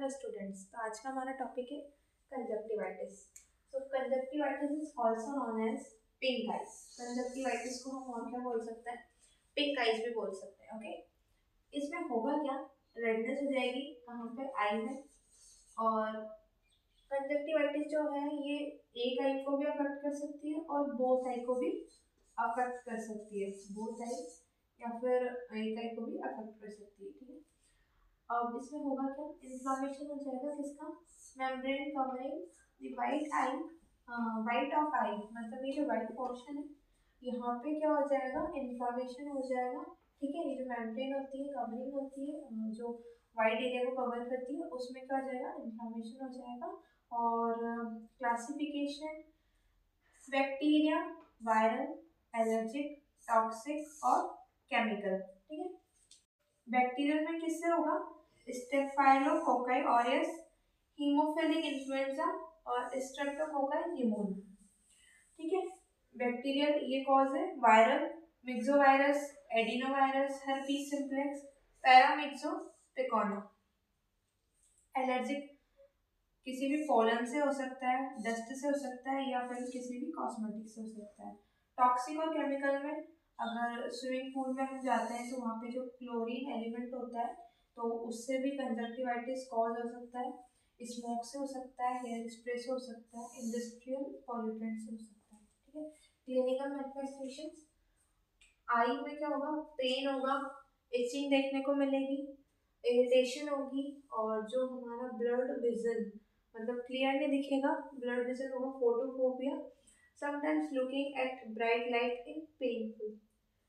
Hello students. तो आज का हमारा टॉपिक है conjunctivitis. So conjunctivitis is also known as pink eyes. Conjunctivitis को हम और क्या बोल सकते हैं? पिंक आईज भी बोल सकते हैं। ओके, इसमें होगा क्या? रेडनेस हो जाएगी कहाँ पे? आई में। और कंजक्टिवाइटिस जो है ये एक आई को भी अफेक्ट कर सकती है और बोथ आई को भी अफेक्ट कर सकती है। बोथ आई या फिर एक आई को भी अफेक्ट कर सकती है। ठीक है, अब इसमें होगा क्या? इन्फ्लामेशन हो जाएगा किसका? Membrane covering the white eye, white of eye, मतलब ये जो वाइट पोर्शन है यहाँ पे क्या हो जाएगा? इन्फ्लामेशन हो जाएगा। ठीक है, ये जो मेम्ब्रेन होती है, कवरिंग होती है, जो वाइट एरिया को कवर करती है, उसमें क्या हो जाएगा? इन्फ्लामेशन हो जाएगा। और classification bacteria, viral, allergic, toxic और केमिकल। ठीक है, बैक्टीरियल में किससे होगा? स्टेफाइलोकोकाई ऑरियस, हीमोफिलिक इन्फ्लुएंजा और स्ट्रेप्टोकोकाई न्यूमोनिया। ठीक है, बैक्टीरियल ये कॉज है। Viral myxovirus, adenovirus, herpes simplex, paramyxo picorna. Allergic किसी भी पोलन से हो सकता है, डस्ट से हो सकता है, या फिर किसी भी कॉस्मेटिक से हो सकता है। टॉक्सिक और केमिकल में अगर स्विमिंग पूल में हम जाते हैं तो वहाँ पे जो क्लोरीन एलिमेंट होता है तो उससे भी कंजक्टिवाइटिस कॉज हो सकता है। स्मोक से हो सकता है, हेयर स्प्रे से हो सकता है, इंडस्ट्रियल पॉल्यूटेंट से हो सकता है। ठीक है, क्लिनिकल मैनिफेस्टेशंस, आई में क्या होगा? पेन होगा, इचिंग देखने को मिलेगी, इरिटेशन होगी, और जो हमारा ब्लड विजन मतलब क्लियर नहीं दिखेगा, ब्लड विजन होगा, photophobia, sometimes looking at bright light in painful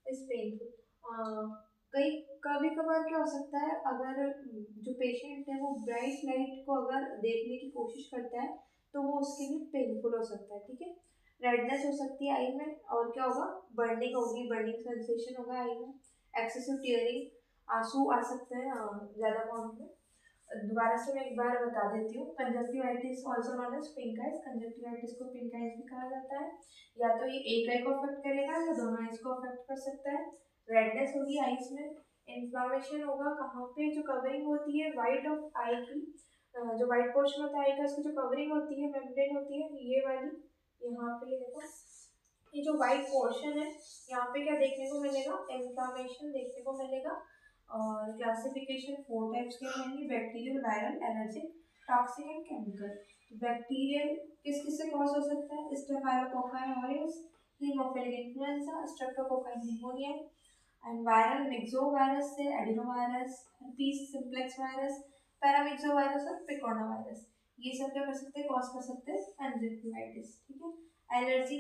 is painful. कई कभी कभार क्या हो सकता है, अगर जो पेशेंट है वो ब्राइट लाइट को अगर देखने की कोशिश करता है तो वो उसके लिए पेनफुल हो सकता है। ठीक है, रेडनेस हो सकती है आई में, और क्या होगा? बर्निंग होगी, बर्निंग सेंसेशन होगा आई में, एक्सेसिव टीयरिंग, आंसू आ सकते हैं ज़्यादा अमाउंट में। दोबारा से मैं एक बार बता देती हूँ, conjunctivitis also known as pink eyes. Conjunctivitis को पिंक आइज भी कहा जाता है। या तो ये एक आई को अफेक्ट करेगा या दोनों आइज को अफेक्ट कर सकता है। रेडनेस होगी आइज में, इन्फ्लामेशन होगा कहाँ पे? जो कवरिंग होती है वाइट ऑफ आई की, जो वाइट पोर्शन होता है आई का, उसकी जो कवरिंग होती है, मेम्ब्रेन होती है, ये वाली यहाँ पे देखो, ये जो वाइट पोर्शन है यहाँ पे क्या देखने को मिलेगा? इन्फ्लामेशन देखने को मिलेगा। और क्लासिफिकेशन 4 टाइप्स के रहेंगे: bacterial, viral, allergic, toxic and chemical. Bacterial किस किस से कॉज हो सकता है? Staphylococci aureus, haemophilic influenza, streptococci pneumonia. And viral myxovirus से adenovirus, herpes simplex virus, paramyxovirus और पिकोना वायरस। ये सब क्या कर सकते हैं? कॉज कर सकते हैं कंजक्टिवाइटिस। ठीक है, एलर्जी,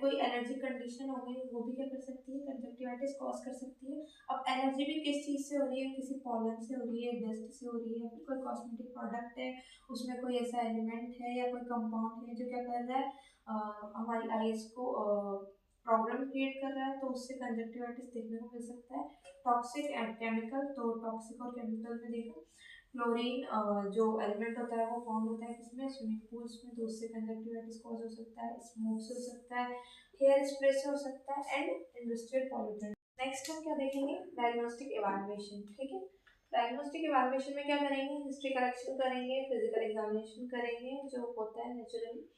कोई एलर्जी कंडीशन हो गई वो भी क्या कर सकती है? कंजक्टिवाइटिस कॉज कर सकती है। अब एलर्जी भी किस चीज़ से हो रही है? किसी पॉलन से हो रही है, डस्ट से हो रही है, फिर कोई कॉस्मेटिक प्रोडक्ट है उसमें कोई ऐसा एलिमेंट है या कोई कंपाउंड है जो क्या कर रहा है? हमारी आईज को प्रॉब्लम क्रिएट कर रहा है, तो उससे कंजक्टिवाइटिस देखने को मिल सकता है। टॉक्सिक एंड केमिकल, तो टॉक्सिक और केमिकल में देखो क्लोरीन जो एलिमेंट होता है वो फॉर्म होता है किसमें? स्विमिंग पूल्स में, तो उससे कंजक्टिवाइटिस कॉज हो सकता है। स्मोक से हो सकता है, हेयर स्प्रे से हो सकता है, एंड इंडस्ट्रियल पॉल्यूटेंट। नेक्स्ट हम क्या देखेंगे? Diagnostic evaluation. ठीक है, डायग्नोस्टिक इवैल्यूएशन में क्या करेंगे? हिस्ट्री कलेक्शन करेंगे, फिजिकल एग्जामिनेशन करेंगे जो होता है नेचुरली।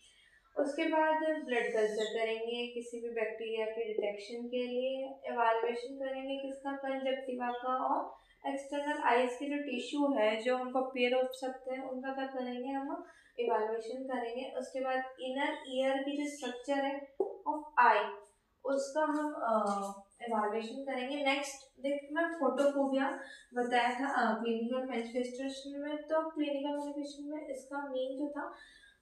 उसके बाद ब्लड कल्चर करेंगे किसी भी बैक्टीरिया के डिटेक्शन के लिए। इवैल्यूएशन करेंगे किसका? कंजक्टिवा का। और एक्सटर्नल आईज के जो टिश्यू है जो हमको अपीयर हो सकते हैं उनका क्या करेंगे? हम इवैल्यूएशन करेंगे। उसके बाद इनर ईयर की जो स्ट्रक्चर है ऑफ आई उसका हम इवैल्यूएशन करेंगे। नेक्स्ट देख, मैं फोटोफोबिया बताया था क्लिनिकल मैनिफेस्टेशन में, तो क्लिनिकल मैनिफेस्टेशन में इसका मेन जो था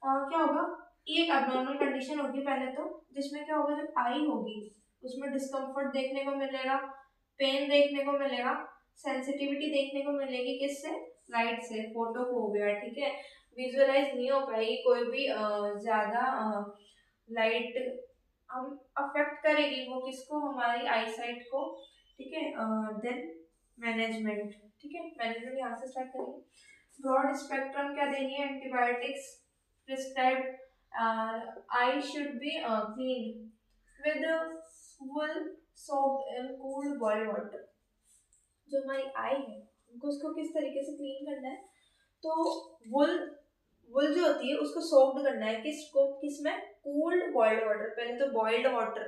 क्या होगा? ये एक अबनॉर्मल कंडीशन होगी पहले तो, जिसमें क्या होगा? जब आई होगी उसमें डिस्कम्फर्ट देखने को मिलेगा, पेन देखने को मिलेगा, सेंसिटिविटी देखने को मिलेगी किससे? लाइट से, फोटोफोबिया। ठीक है, विजुअलाइज नहीं हो पाएगी कोई भी ज्यादा लाइट हम अफेक्ट करेगी वो किसको? हमारी आई साइट को। ठीक है, देन मैनेजमेंट। ठीक है, मैनेजमेंट यहाँ से स्टार्ट करेंगे। ब्रॉड स्पेक्ट्रम क्या देनी है? Antibiotics prescribed. Eye should be cleaned with wool soaked in cool boiled water. जो हमारी आई है उनको उसको किस तरीके से क्लीन करना है? तो तो वुल वुल जो होती है उसको सोक्ड करना है, किसमें, कूल्ड बॉइल्ड वाटर। पहले तो बॉइल्ड वाटर,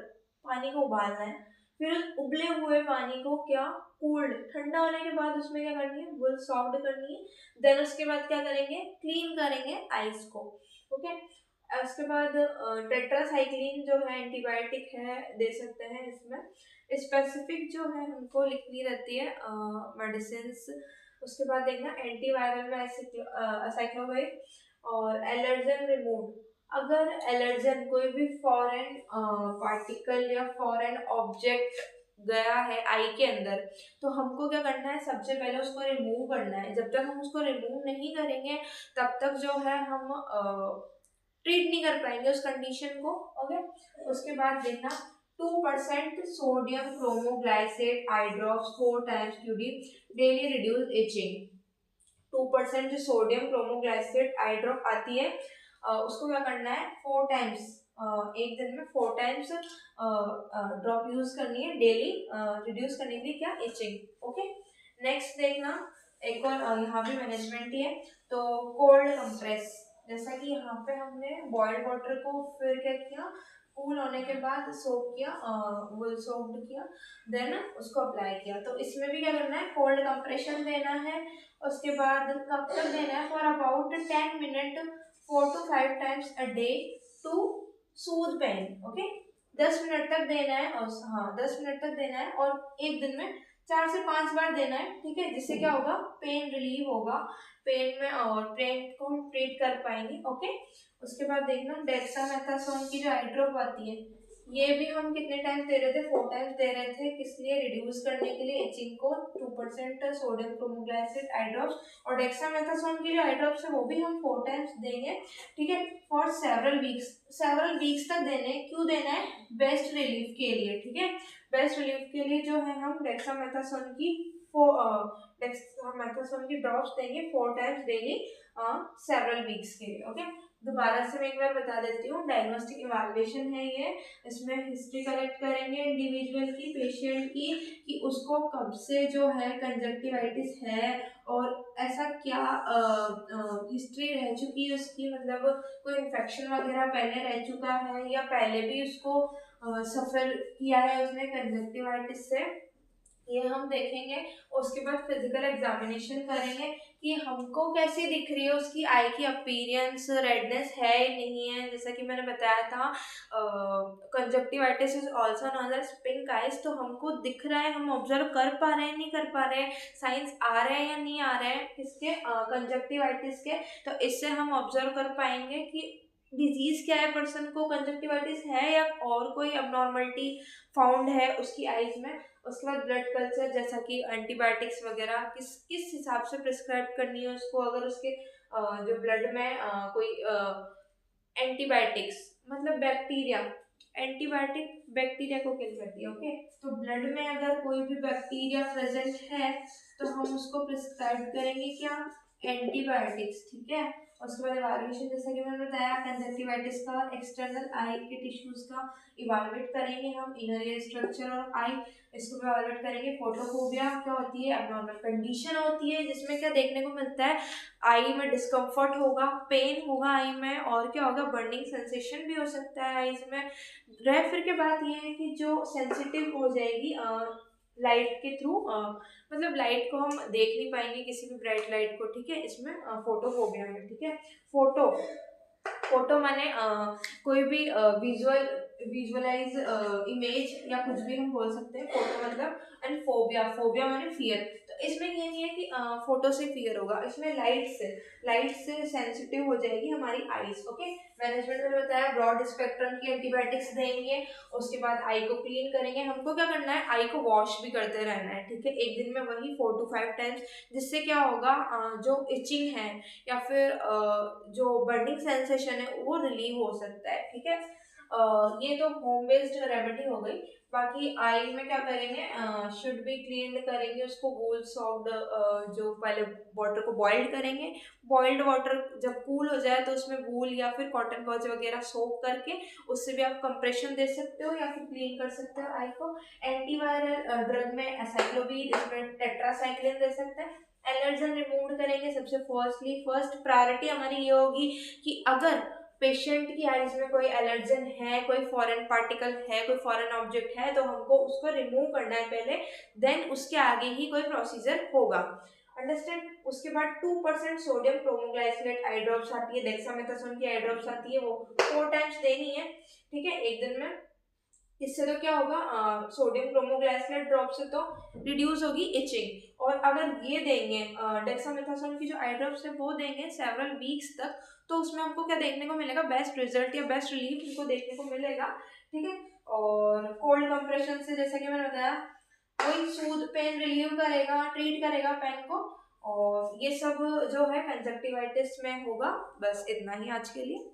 पानी को उबालना है, फिर उस उबले हुए पानी को क्या, कूल्ड, ठंडा होने के बाद उसमें क्या करनी है, वुल सॉफ्ट करनी है। देन उसके बाद क्या करेंगे, क्लीन करेंगे आइस को। ओके, उसके बाद टेट्रासाइक्लिन जो है एंटीबायोटिक है, दे सकते हैं इसमें। स्पेसिफिक जो है हमको लिखनी रहती है मेडिसिन। उसके बाद देखना एंटीवायरल में एसाइक्लोवाइर और एलर्जन रिमूव। अगर एलर्जन कोई भी फॉरेन पार्टिकल या फॉरेन ऑब्जेक्ट गया है आई के अंदर, तो हमको क्या करना है, सबसे पहले उसको रिमूव करना है। जब तक हम उसको रिमूव नहीं करेंगे तब तक जो है हम ट्रीट नहीं कर पाएंगे उस कंडीशन को। ओके, उसके बाद देखना 2% sodium cromoglycate eye drops 4 times QD daily reduce itching. 2% जो सोडियम क्रोमोग्लाइसेट आई ड्रॉप आती है, उसको क्या करना है, 4 times, एक दिन में 4 times ड्रॉप यूज करनी है डेली, रिड्यूस करने के लिए क्या, इचिंग। ओके, नेक्स्ट देखना एक और यहाँ भी मैनेजमेंट ही है, तो कोल्ड कंप्रेस। जैसा कि यहाँ पे हमने बॉइल्ड वाटर को फिर क्या किया, कूल होने के बाद सोक किया, वुल सोक्ड किया, देन उसको अप्लाई किया। तो इसमें भी क्या करना है, कोल्ड कंप्रेशन देना है। उसके बाद कब तक देना है, for about 10 minute 4 to 5 times a day to soothe pain. Okay, 10 minute तक देना है, और हाँ 10 मिनट तक देना है, और एक दिन में 4 से 5 बार देना है। ठीक है, जिससे क्या होगा, पेन रिलीव होगा, पेन में और पेन को हम ट्रीट कर पाएंगे। ओके, उसके बाद देखना डेक्सामेथासोन की जो आई ड्रॉप आती है, ये भी हम कितने टाइम दे रहे थे, 4 टाइम्स दे रहे थे, किस लिए, रिड्यूस करने के लिए इचिंग को। 2% सोडियम क्रोमोग्लाइसेट आई ड्रॉप्स, और डेक्सामेथासोन की जो आई ड्रॉप्स है वो भी हम 4 टाइम्स देंगे। ठीक है, फॉर सेवरल वीक्स तक देने। क्यों देना है, बेस्ट रिलीफ के लिए। ठीक है, बेस्ट रिलीफ के लिए जो है हम डेक्सामेथासोन की ड्रॉप्स देंगे 4 टाइम्स डेली, सेवरल वीक्स के लिए। ओके, दोबारा से मैं एक बार बता देती हूँ, डायग्नोस्टिक इवैल्यूएशन है ये। इसमें हिस्ट्री कलेक्ट करेंगे इंडिविजुअल की, पेशेंट की, कि उसको कब से जो है कंजक्टिवाइटिस है, और ऐसा क्या हिस्ट्री रह चुकी है उसकी, मतलब कोई इन्फेक्शन वगैरह पहले रह चुका है, या पहले भी उसको सफर किया है उसने कंजक्टिवाइटिस से, ये हम देखेंगे। उसके बाद फिजिकल एग्जामिनेशन करेंगे कि हमको कैसी दिख रही है उसकी आई की अपीयरेंस, रेडनेस है या नहीं है। जैसा कि मैंने बताया था, conjunctivitis is also known as pink eyes, तो हमको दिख रहा है, हम ऑब्जर्व कर पा रहे हैं, नहीं कर पा रहे हैं, साइंस आ रहे हैं या नहीं आ रहे हैं किसके, कंजक्टिवाइटिस के। तो इससे हम ऑब्जर्व कर पाएंगे कि डिजीज क्या है, पर्सन को कंजक्टिवाइटिस है या और कोई अबनॉर्मलिटी फाउंड है उसकी आईज में। उसके बाद ब्लड कल्चर, जैसा कि एंटीबायोटिक्स वगैरह किस हिसाब से प्रिस्क्राइब करनी है उसको, अगर उसके जो ब्लड में कोई एंटीबायोटिक्स, मतलब बैक्टीरिया, एंटीबायोटिक बैक्टीरिया को किल करती है। ओके, तो ब्लड में अगर कोई भी बैक्टीरिया प्रेजेंट है तो हम उसको प्रिस्क्राइब करेंगे क्या, एंटीबायोटिक्स। ठीक है, उसके बाद इवैल्यूएशन, जैसा कि मैंने बताया, कंजक्टिवाइटिस का एक्सटर्नल आई के टिश्यूज का इवैल्यूएट करेंगे हम, इनर ईयर स्ट्रक्चर और आई, इसको भी इवैल्यूएट करेंगे। फोटोफोबिया क्या होती है, एब्नॉर्मल कंडीशन होती है, जिसमें क्या देखने को मिलता है, आई में डिस्कम्फर्ट होगा, पेन होगा आई में, और क्या होगा, बर्निंग सेंसेशन भी हो सकता है आईज में। रह फिर के बात ये है कि जो सेंसिटिव हो जाएगी लाइट के थ्रू, मतलब लाइट को हम देख नहीं पाएंगे, किसी भी ब्राइट लाइट को। ठीक है, इसमें फोटोफोबिया में। ठीक है, फोटो माने कोई भी विजुअलाइज इमेज या कुछ भी हम बोल सकते हैं फोटो मतलब। एंड फोबिया माने फियर। तो इसमें ये नहीं है कि फोटो से फियर होगा, इसमें लाइट से सेंसिटिव हो जाएगी हमारी आईज। ओके, मैनेजमेंट में बताया ब्रॉड स्पेक्ट्रम की एंटीबायोटिक्स देंगे, उसके बाद आई को क्लीन करेंगे। हमको क्या करना है, आई को वॉश भी करते रहना है। ठीक है, एक दिन में वही 4 to 5 टाइम्स, जिससे क्या होगा, जो इचिंग है या फिर जो बर्निंग सेंसेशन है वो रिलीव हो सकता है। ठीक है, ये तो होम बेस्ड रेमेडी हो गई। बाकी आई में क्या करेंगे, शुड बी क्लीन करेंगे उसको, वूल सॉक्ड, जो पहले वाटर को बॉइल्ड करेंगे, बॉइल्ड वाटर जब कूल हो जाए तो उसमें वूल या फिर कॉटन गॉज वगैरह सोक करके उससे भी आप कंप्रेशन दे सकते हो या फिर क्लीन कर सकते हो आई को। एंटीवायरल ड्रग में एसाइक्लोविर, इसमें टेट्रासाइक्लिन दे सकते हैं। एलर्जन रिमूव करेंगे सबसे फर्स्ट प्रायोरिटी हमारी ये होगी कि अगर पेशेंट की आईज में कोई एलर्जन है, कोई फॉरेन पार्टिकल है, कोई फॉरेन ऑब्जेक्ट है, तो हमको उसको रिमूव करना है पहले, देन उसके आगे ही कोई प्रोसीजर होगा। अंडरस्टैंड। उसके बाद 2% सोडियम प्रोमोग्लाइसिनेट आई ड्रॉप्स आती है, डेक्सामेथासोन की आई ड्रॉप्स आती है, वो 4 टाइम्स देनी है, ठीक है, एक दिन में। इससे तो क्या होगा, सोडियम क्रोमोग्लाइसिनेट ड्रॉप से तो रिड्यूस होगी इचिंग। और अगर ये देंगे डेक्सामेथासोन की जो आई ड्रॉप्स है वो देंगे सेवरल वीक्स तक, तो उसमें हमको क्या देखने को मिलेगा, बेस्ट रिजल्ट या बेस्ट रिलीफ हमको देखने को मिलेगा, ठीक है। और कोल्ड कंप्रेशन से जैसा कि मैंने बताया वही सूद पेन रिलीव करेगा, ट्रीट करेगा पेन को। और ये सब जो है कंजक्टिवाइटिस में होगा। बस इतना ही आज के लिए।